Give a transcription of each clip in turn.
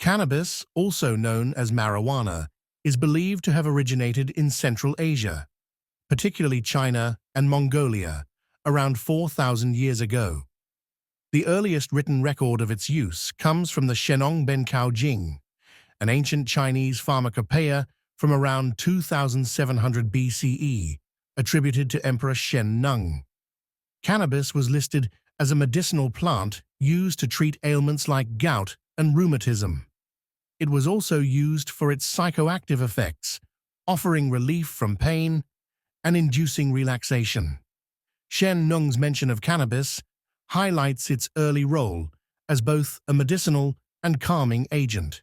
Cannabis, also known as marijuana, is believed to have originated in Central Asia, particularly China and Mongolia, around 4,000 years ago. The earliest written record of its use comes from the Shenong Bencao Jing, an ancient Chinese pharmacopoeia from around 2700 BCE, attributed to Emperor Shen Nung. Cannabis was listed as a medicinal plant used to treat ailments like gout and rheumatism. It was also used for its psychoactive effects, offering relief from pain and inducing relaxation. Shen Nung's mention of cannabis highlights its early role as both a medicinal and calming agent.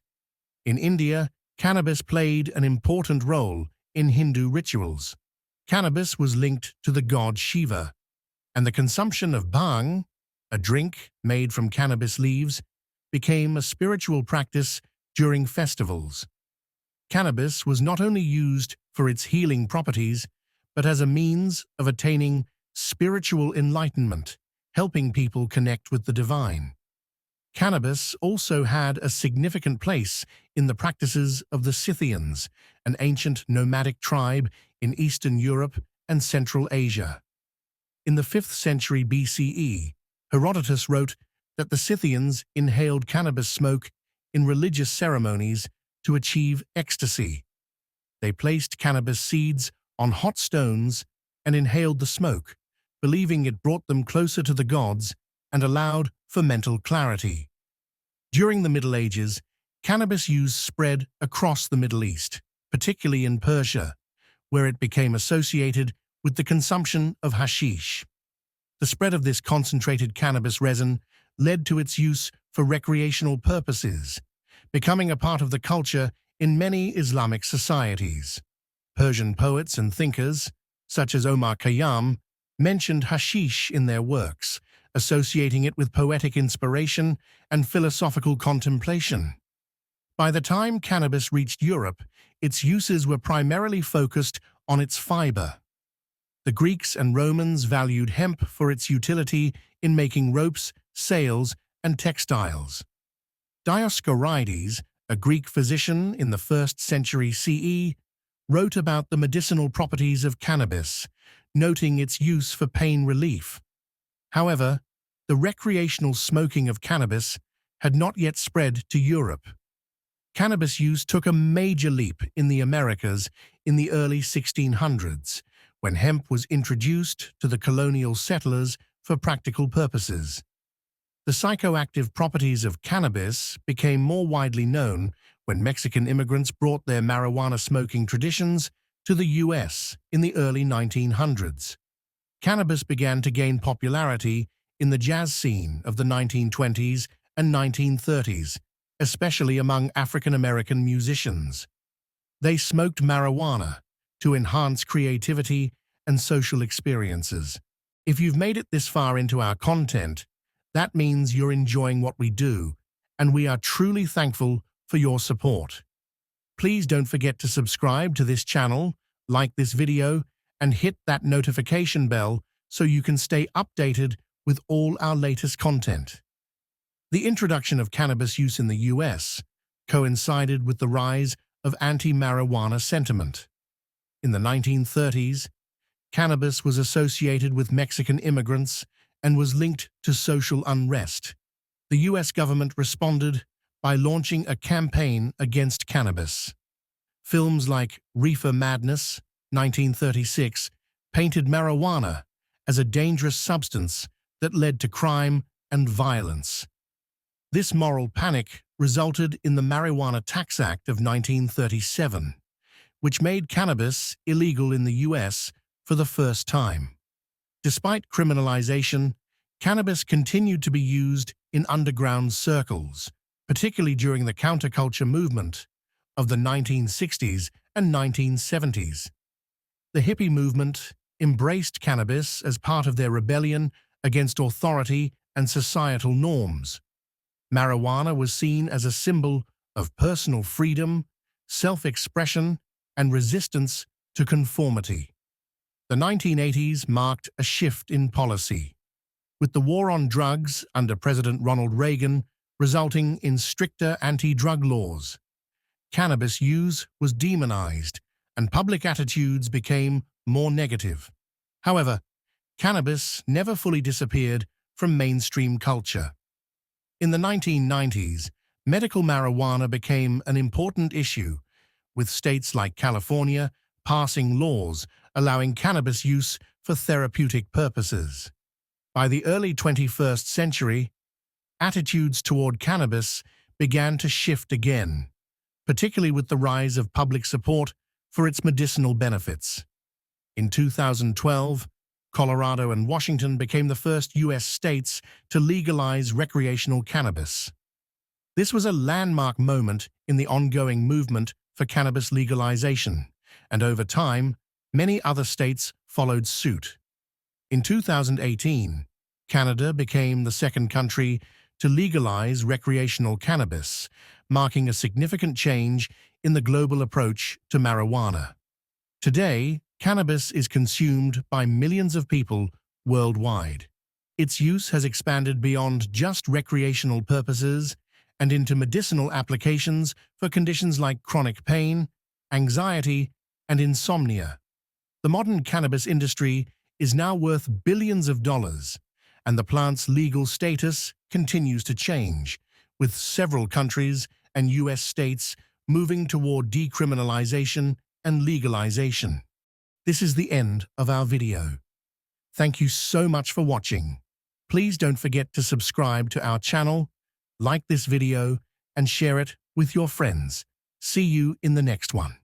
In India, cannabis played an important role in Hindu rituals. Cannabis was linked to the god Shiva, and the consumption of bhang, a drink made from cannabis leaves, became a spiritual practice during festivals. Cannabis was not only used for its healing properties, but as a means of attaining spiritual enlightenment, helping people connect with the divine. Cannabis also had a significant place in the practices of the Scythians, an ancient nomadic tribe in Eastern Europe and Central Asia. In the 5th century BCE, Herodotus wrote that the Scythians inhaled cannabis smoke in religious ceremonies to achieve ecstasy. They placed cannabis seeds on hot stones and inhaled the smoke, believing it brought them closer to the gods and allowed for mental clarity. During the Middle Ages, cannabis use spread across the Middle East, particularly in Persia, where it became associated with the consumption of hashish. The spread of this concentrated cannabis resin led to its use for recreational purposes, becoming a part of the culture in many Islamic societies. Persian poets and thinkers, such as Omar Khayyam, mentioned hashish in their works, associating it with poetic inspiration and philosophical contemplation. By the time cannabis reached Europe, its uses were primarily focused on its fiber. The Greeks and Romans valued hemp for its utility in making ropes, sails, and textiles. Dioscorides, a Greek physician in the 1st century CE, wrote about the medicinal properties of cannabis, noting its use for pain relief. However, the recreational smoking of cannabis had not yet spread to Europe. Cannabis use took a major leap in the Americas in the early 1600s, when hemp was introduced to the colonial settlers for practical purposes. The psychoactive properties of cannabis became more widely known when Mexican immigrants brought their marijuana smoking traditions to the US in the early 1900s. Cannabis began to gain popularity in the jazz scene of the 1920s and 1930s, especially among African-American musicians. They smoked marijuana to enhance creativity and social experiences. If you've made it this far into our content, that means you're enjoying what we do, and we are truly thankful for your support. Please don't forget to subscribe to this channel, like this video, and hit that notification bell so you can stay updated with all our latest content. The introduction of cannabis use in the US coincided with the rise of anti-marijuana sentiment. In the 1930s, cannabis was associated with Mexican immigrants and was linked to social unrest. The US government responded by launching a campaign against cannabis. Films like Reefer Madness, 1936, painted marijuana as a dangerous substance that led to crime and violence. This moral panic resulted in the Marijuana Tax Act of 1937, which made cannabis illegal in the US for the first time. Despite criminalization, cannabis continued to be used in underground circles, particularly during the counterculture movement of the 1960s and 1970s. The hippie movement embraced cannabis as part of their rebellion against authority and societal norms. Marijuana was seen as a symbol of personal freedom, self-expression, and resistance to conformity. The 1980s marked a shift in policy, with the war on drugs under President Ronald Reagan resulting in stricter anti-drug laws. Cannabis use was demonized, and public attitudes became more negative. However, cannabis never fully disappeared from mainstream culture. In the 1990s, medical marijuana became an important issue, with states like California passing laws allowing cannabis use for therapeutic purposes. By the early 21st century, attitudes toward cannabis began to shift again, particularly with the rise of public support for its medicinal benefits. In 2012, Colorado and Washington became the first U.S. states to legalize recreational cannabis. This was a landmark moment in the ongoing movement for cannabis legalization, and over time, many other states followed suit. In 2018, Canada became the second country to legalize recreational cannabis, marking a significant change in the global approach to marijuana. Today, cannabis is consumed by millions of people worldwide. Its use has expanded beyond just recreational purposes and into medicinal applications for conditions like chronic pain, anxiety, and insomnia. The modern cannabis industry is now worth billions of dollars, and the plant's legal status continues to change, with several countries and U.S. states moving toward decriminalization and legalization. This is the end of our video. Thank you so much for watching. Please don't forget to subscribe to our channel, like this video, and share it with your friends. See you in the next one.